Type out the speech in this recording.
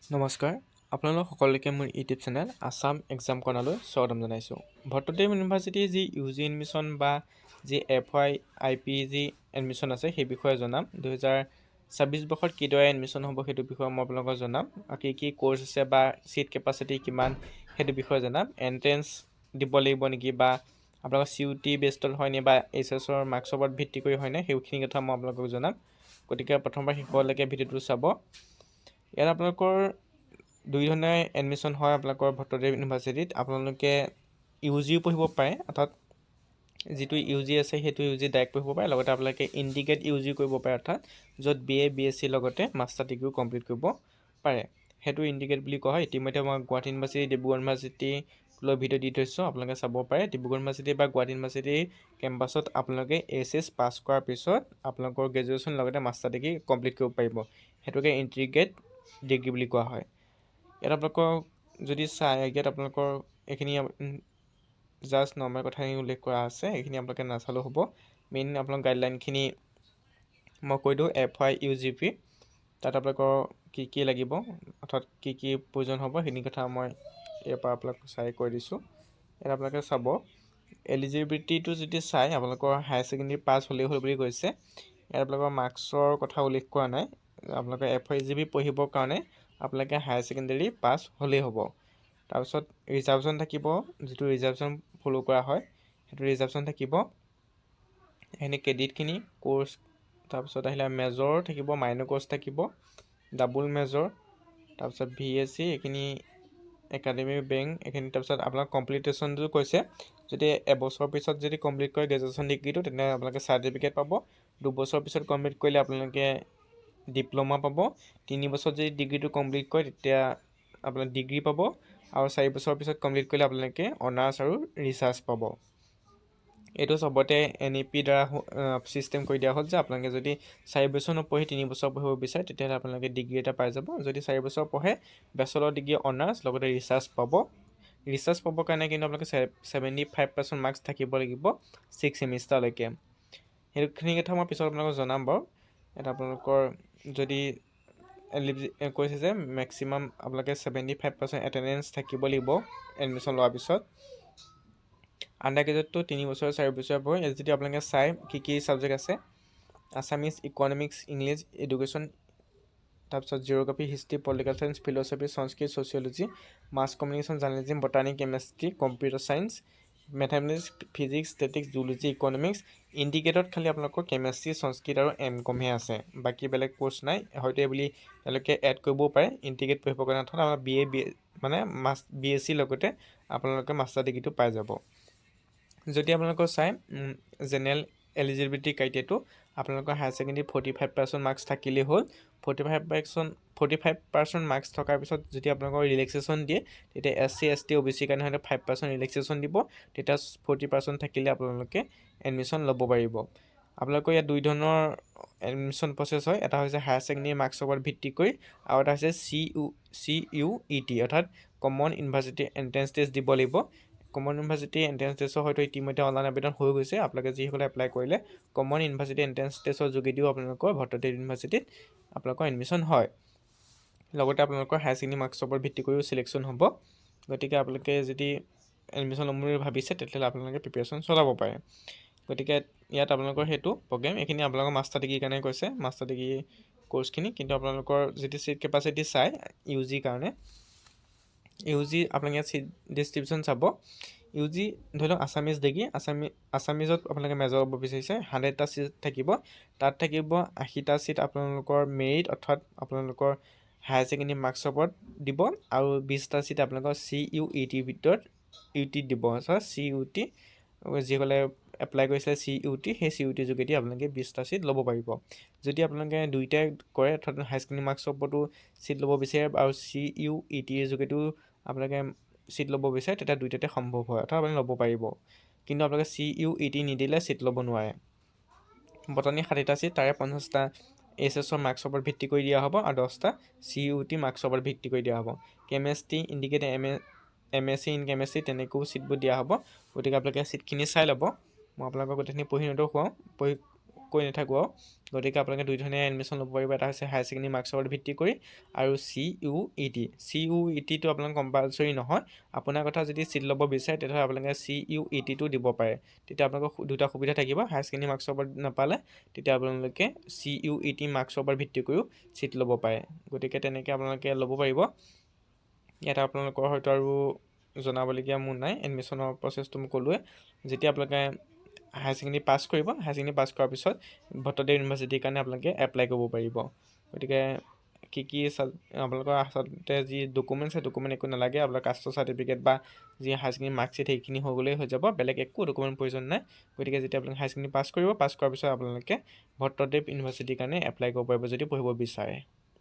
নমস্কাৰ আপোনালোক সকলোকে মোৰ ইউটিউব চেনেল আসাম এক্সাম কৰ্ণাৰলৈ স্বাগতম জনাইছোঁ। ভট্টদেৱ ইউনিভাৰ্চিটিৰ যি ইউ এডমিশ্যন বা যি FY/IP যি এডমিশ্যন আছে সেই বিষয়ে জনাম। 2026 বৰ্ষত কিদৰে এডমিশ্যন হ'ব সেইটো বিষয়ে মই আপোনালোকক জনাম। কি কোৰ্চ আছে বা চিট কেপাচিটি কিমান সেইটো বিষয়ে জনাম। এণ্ট্ৰেঞ্চ দিব লাগিব নেকি বা আপোনালোকৰ CUT বেষ্টত হয়নে বা HSৰ মাৰ্কছৰ ওপৰত ভিত্তি কৰি হয়নে সেইখিনি কথা মই আপোনালোকক জনাম। গতিকে প্ৰথমবাৰ শেষলৈকে ভিডিঅ'টো চাব। ইয়াত আপোনালোকৰ দুই ধৰণে এডমিশ্যন হয় আপোনালোকৰ ভট্টদেৱ ইউনিভাৰ্চিটিত। আপোনালোকে UG পঢ়িব পাৰে, অৰ্থাৎ যিটো UG আছে সেইটো UG ডাইৰেক্ট পঢ়িব পাৰে। লগতে আপোনালোকে ইণ্টিগ্ৰেট UG কৰিব পাৰে, অৰ্থাৎ য'ত BA BSc লগতে মাষ্টাৰ ডিগ্ৰীও কমপ্লিট কৰিব পাৰে, সেইটো ইণ্টিগ্ৰেট বুলি কোৱা হয়। ইতিমধ্যে মই গুৱাহাটী ইউনিভাৰ্চিটি, ডিব্ৰুগড় ইউনিভাৰ্চিটি লৈ ভিডিঅ' দি থৈছোঁ, আপোনালোকে চাব পাৰে। ডিব্ৰুগড় ইউনিভাৰ্চিটি বা গুৱাহাটী ইউনিভাৰ্চিটিৰ কেম্পাছত আপোনালোকে HS পাছ কৰাৰ পিছত আপোনালোকৰ গ্ৰেজুৱেশ্যন লগতে মাষ্টাৰ ডিগ্ৰী কমপ্লিট কৰিব পাৰিব, সেইটোকে ইণ্টিগ্ৰেট ডিগ্ৰী বুলি কোৱা হয়। ইয়াত আপোনালোকৰ যদি চাই, ইয়াত আপোনালোকৰ এইখিনি জাষ্ট নৰ্মেল কথাখিনি উল্লেখ কৰা আছে, এইখিনি আপোনালোকে নাচালেও হ'ব। মেইন আপোনালোকৰ গাইডলাইনখিনি মই কৈ দিওঁ। FY/UGP তাত আপোনালোকৰ কি লাগিব, অৰ্থাৎ কি প্ৰয়োজন হ'ব সেইখিনি কথা মই ইয়াৰ পৰা আপোনালোকক চাই কৈ দিছোঁ। ইয়াত আপোনালোকে চাব, এলিজিবিলিটিটো যদি চাই আপোনালোকৰ হায়াৰ ছেকেণ্ডেৰী পাছ হ'লেই হ'ল বুলি কৈছে। ইয়াত আপোনালোকৰ মাৰ্কছৰ কথা উল্লেখ কৰা নাই। আপোনালোকে FY/UGP পঢ়িবৰ কাৰণে আপোনালোকে হায়াৰ ছেকেণ্ডেৰী পাছ হ'লেই হ'ব। তাৰপিছত ৰিজাৰ্ভেশ্যন থাকিব, যিটো ৰিজাৰ্ভেশ্যন ফ'ল' কৰা হয় সেইটো ৰিজাৰ্ভেশ্যন থাকিব। এইখিনি ক্ৰেডিটখিনি কোৰ্চ, তাৰপিছত আহিলে মেজৰ থাকিব, মাইনৰ কোৰ্চ থাকিব, ডাবুল মেজৰ, তাৰপিছত VSc, এইখিনি একাডেমিক বেংক, এইখিনি তাৰপিছত আপোনাক কমপ্লিটেশ্যনটো কৈছে। যদি এবছৰৰ পিছত যদি কমপ্লিট কৰে গ্ৰেজুৱেশ্যন ডিগ্ৰীটো তেনে আপোনালোকে চাৰ্টিফিকেট পাব। 2 বছৰৰ পিছত কমপ্লিট কৰিলে আপোনালোকে ডিপ্ল'মা পাব। 3 বছৰত যদি ডিগ্ৰীটো কমপ্লিট কৰে তেতিয়া আপোনালোকে ডিগ্ৰী পাব। আৰু 4 বছৰৰ পিছত কমপ্লিট কৰিলে আপোনালোকে অনাৰ্ছ আৰু ৰিচাৰ্চ পাব। এইটো চবতে NEP দ্বাৰা ছিষ্টেম কৰি দিয়া হ'ল যে আপোনালোকে যদি 4 বছৰ নপঢ়ি 3 বছৰ পঢ়িব বিচাৰে তেতিয়াহ'লে আপোনালোকে ডিগ্ৰী এটা পাই যাব। যদি 4 বছৰ পঢ়ে বেচেলৰ ডিগ্ৰী অনাৰ্ছ লগতে ৰিচাৰ্চ পাব। ৰিচাৰ্চ পাবৰ কাৰণে কিন্তু আপোনালোকে 75% মাৰ্কছ থাকিব লাগিব 6 ছেমিষ্টাৰলৈকে। সেইখিনি কথা মই পিছত আপোনালোকক জনাম বাৰু। এটা আপোনালোকৰ যদি কৈছে যে মেক্সিমাম আপোনালোকে 75% এটেণ্ডেঞ্চ থাকিব লাগিব এডমিশ্যন লোৱাৰ পিছত। আণ্ডাৰ গ্ৰেজুৱেটটো 3 বছৰ 4 বছৰ পঢ়ে। ইয়াত যদি আপোনালোকে চাই কি ছাবজেক্ট আছে, আছামিজ, ইকনমিক্স, ইংলিছ, এডুকেশ্যন, তাৰপিছত geography, history, political science, philosophy, Sanskrit, sociology, mass communication, journalism, botany, chemistry, computer science, mathematics, physics, statistics, zoology, economics. ইণ্ডিকেটত খালি আপোনালোকৰ কেমেষ্ট্ৰি, সংস্কৃত আৰু MCOM হে আছে, বাকী বেলেগ কোৰ্চ নাই। হয়তো বুলি তেওঁলোকে এড কৰিবও পাৰে ইণ্টিগ্ৰেট পঢ়িবৰ কাৰণে, অৰ্থাৎ আমাৰ BSc লগতে আপোনালোকে মাষ্টাৰ ডিগ্ৰীটো পাই যাব। যদি আপোনালোকৰ চাই জেনেৰেল এলিজিবিলিটি ক্ৰাইটেৰিয়াটো, আপোনালোকৰ হায়াৰ ছেকেণ্ডেৰী 45% মাৰ্কছ থাকিলেই হ'ল। 45% মাৰ্কছ থকাৰ পিছত যদি আপোনালোকৰ ৰিলেক্সেশ্যন দিয়ে তেতিয়া SC ST OBC কাৰণে হয়তো 5% ৰিলেক্সেশ্যন দিব, তেতিয়া 40% থাকিলে আপোনালোকে এডমিশ্যন ল'ব পাৰিব। আপোনালোকৰ ইয়াত দুই ধৰণৰ এডমিশ্যন প্ৰচেছ হয়। এটা হৈছে হায়াৰ ছেকেণ্ডেৰী মাৰ্কছৰ ওপৰত ভিত্তি কৰি, আৰু এটা হৈছে CUET, অৰ্থাৎ কমন ইউনিভাৰ্চিটি এণ্ট্ৰেঞ্চ টেষ্ট দিব লাগিব। কমন ইউনিভাৰ্চিটি এণ্ট্ৰেঞ্চ টেষ্টৰ হয়তো ইতিমধ্যে অনলাইন আবেদন হৈ গৈছে। আপোনালোকে যিসকলে এপ্লাই কৰিলে কমন ইউনিভাৰ্চিটি এণ্ট্ৰেঞ্চ টেষ্টৰ যোগেদিও আপোনালোকৰ ভট্টদেৱ ইউনিভাৰ্চিটিত আপোনালোকৰ এডমিশ্যন হয়। লগতে আপোনালোকৰ হায়াৰ ছেকেণ্ডেৰী মাৰ্কছৰ ওপৰত ভিত্তি কৰিও চিলেকশ্যন হ'ব। গতিকে আপোনালোকে যদি এডমিশ্যন ল'ম বুলি ভাবিছে তেতিয়াহ'লে আপোনালোকে প্ৰিপেৰেশ্যন চলাব পাৰে। গতিকে ইয়াত আপোনালোকৰ সেইটো প্ৰগ্ৰেম। এইখিনি আপোনালোকৰ মাষ্টাৰ ডিগ্ৰীৰ কাৰণে কৈছে, মাষ্টাৰ ডিগ্ৰী কোৰ্চখিনি। কিন্তু আপোনালোকৰ যদি চিট কেপাচিটি চাই UG কাৰণে, UG আপোনালোকে ইয়াত চিট ডিষ্ট্ৰিবিউশ্যন চাব। UG ধৰি লওক আছামিজ ডিগ্ৰী, আছামিজত আপোনালোকে মেজৰ ল'ব বিচাৰিছে, 100টা চিট থাকিব। তাত থাকিব 80টা চিট আপোনালোকৰ মেৰিট, অৰ্থাৎ আপোনালোকৰ হায়াৰ ছেকেণ্ডেৰী মাৰ্কছৰ ওপৰত দিব, আৰু 20টা চিট আপোনালোকৰ CUET ভিতৰত UT দিব, অৰ্থাৎ CUT যিসকলে এপ্লাই কৰিছিলে CUT, সেই CUT যোগেদি আপোনালোকে 20টা চিট ল'ব পাৰিব। যদি আপোনালোকে দুইটাই কৰে, অৰ্থাৎ হায়াৰ ছেকেণ্ডেৰী মাৰ্কছৰ ওপৰতো চিট ল'ব বিচাৰে আৰু CUET যোগেদিও আপোনালোকে চিট ল'ব বিচাৰে, তেতিয়া দুইটাতে সম্ভৱ হয়, অৰ্থাৎ আপুনি ল'ব পাৰিব। কিন্তু আপোনালোকে CUET নিদিলে চিট ল'ব নোৱাৰে। বটানী 60টা চিট, তাৰে 50টা HSৰ মাৰ্কছৰ ওপৰত ভিত্তি কৰি দিয়া হ'ব, আৰু 10টা CUET মাৰ্কছৰ ওপৰত ভিত্তি কৰি দিয়া হ'ব। Chemistry, indicate MSc in chemistry, তেনেকৈও চিটবোৰ দিয়া হ'ব। গতিকে আপোনালোকে চিটখিনি চাই ল'ব। মই আপোনালোকক গোটেইখিনি পঢ়ি নেদেখুৱাওঁ, কৈ নাথাকোঁ আৰু গতিকে আপোনালোকে দুই ধৰণে এডমিশ্যন ল'ব পাৰিব এটা হৈছে হায়াৰ ছেকেণ্ডেৰী মাৰ্কছৰ ওপৰত ভিত্তি কৰি আৰু CUET আপোনালোক কম্পালচৰি নহয় আপোনাৰ কথা যদি চিট ল'ব বিচাৰে তেতিয়াহ'লে আপোনালোকে CUETটো দিব পাৰে তেতিয়া আপোনালোকৰ দুটা সুবিধা থাকিব হায়াৰ ছেকেণ্ডেৰী মাৰ্কছৰ ওপৰত নাপালে তেতিয়া আপোনালোকে CUET মাৰ্কছৰ ওপৰত ভিত্তি কৰিও চিট ল'ব পাৰে গতিকে তেনেকৈ আপোনালোকে ল'ব পাৰিব ইয়াত আপোনালোকৰ হয়তো আৰু জনাবলগীয়া মোৰ নাই এডমিশ্যনৰ প্ৰচেছটো মই ক'লোৱে যেতিয়া আপোনালোকে হায়াৰ ছেকেণ্ডেৰী পাছ কৰিব হায়াৰ ছেকেণ্ডেৰী পাছ কৰাৰ পিছত ভট্টদেৱ ইউনিভাৰ্চিটিৰ কাৰণে আপোনালোকে এপ্লাই কৰিব পাৰিব গতিকে কি আপোনালোকৰ আচলতে যি ডকুমেণ্টছ সেই ডকুমেণ্ট একো নালাগে আপোনালোকৰ কাষ্টৰ চাৰ্টিফিকেট বা যি হায়াৰ ছেকেণ্ডেৰী মাৰ্কশ্বিট সেইখিনি হৈ গ'লেই হৈ যাব বেলেগ একো ডকুমেণ্ট প্ৰয়োজন নাই গতিকে যেতিয়া আপোনালোকে হায়াৰ ছেকেণ্ডেৰী পাছ কৰিব পাছ কৰাৰ পিছত আপোনালোকে ভট্টদেৱ ইউনিভাৰ্চিটিৰ কাৰণে এপ্লাই কৰিব পাৰিব যদি পঢ়িব বিচাৰে